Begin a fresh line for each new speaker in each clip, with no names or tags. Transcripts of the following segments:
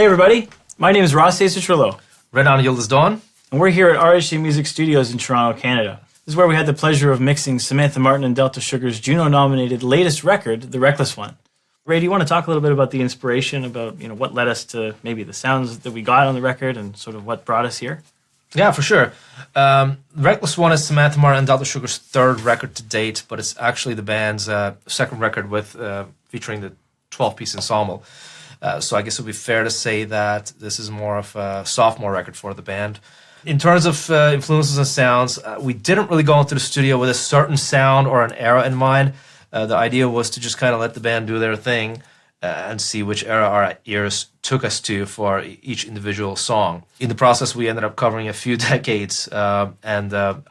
Hey everybody, my name is Citrullo.
Renan, Yildizdogan.
And we're here at RHC Music Studios in Toronto, Canada. This is where we had the pleasure of mixing Samantha Martin Delta Sugar's Juno Nominated latest record, The Reckless One. Ray, do you want to talk a little bit about the inspiration, about what led us to maybe the sounds that we got on the record and sort of what brought us here?
Yeah, for sure. Reckless One is Samantha Martin Delta Sugar's third record to date, but it's actually the band's second record with featuring the 12-piece ensemble. So I guess it would be fair to say that this is more of a sophomore record for the band. In terms of influences and sounds, we didn't really go into the studio with a certain sound or an era in mind. The idea was to just kind of let the band do their thing and see which era our ears took us to for each individual song. In the process, we ended up covering a few decades, and the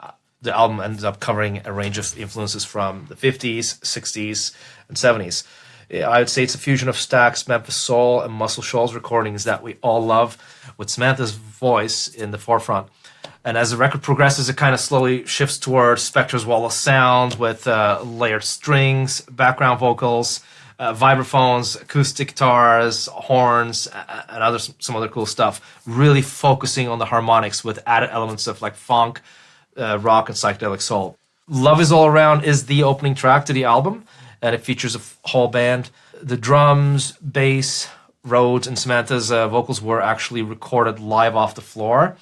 album ended up covering a range of influences from the 50s, 60s, and 70s. I would say it's a fusion of Stax, Memphis Soul, and Muscle Shoals recordings that we all love, with Samantha's voice in the forefront. And as the record progresses, it kind of slowly shifts towards Spector's wall of sound with layered strings, background vocals, vibraphones, acoustic guitars, horns, and some other cool stuff. Really focusing on the harmonics with added elements of like funk, rock, and psychedelic soul. Love Is All Around is the opening track to the album, and it features a whole band. The drums, bass, Rhodes, and Samantha's vocals were actually recorded live off the floor.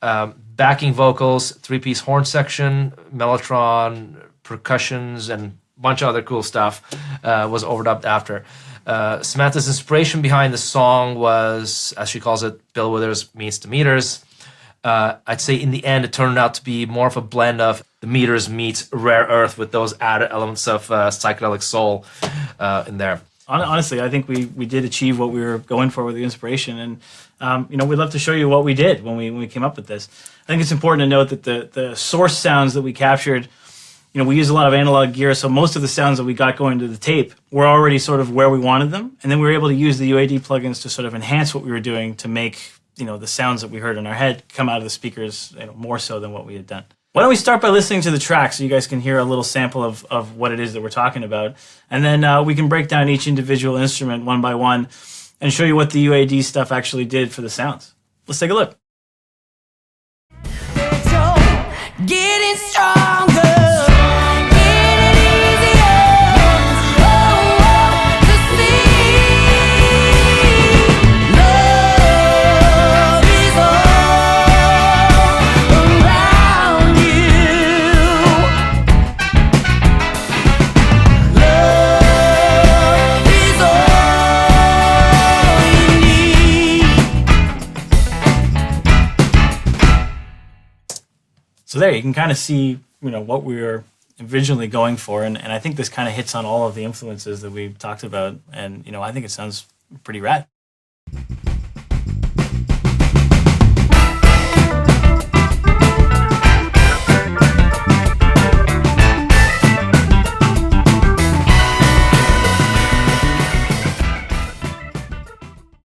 Backing vocals, 3-piece horn section, mellotron, percussions, and a bunch of other cool stuff was overdubbed after. Samantha's inspiration behind the song was, as she calls it, Bill Withers meets the Meters. I'd say in the end, it turned out to be more of a blend of the Meters meets Rare Earth with those added elements of psychedelic soul in there.
Honestly, I think we did achieve what we were going for with the inspiration, and we'd love to show you what we did when we came up with this. I think it's important to note that the source sounds that we captured, we use a lot of analog gear, so most of the sounds that we got going to the tape were already sort of where we wanted them, and then we were able to use the UAD plugins to sort of enhance what we were doing to make the sounds that we heard in our head come out of the speakers more so than what we had done. Why don't we start by listening to the track so you guys can hear a little sample of what it is that we're talking about, and then we can break down each individual instrument one by one and show you what the UAD stuff actually did for the sounds. Let's take a look.
Getting stronger.
So there, you can kind of see, what we were originally going for, and I think this kind of hits on all of the influences that we've talked about, and, I think it sounds pretty rad.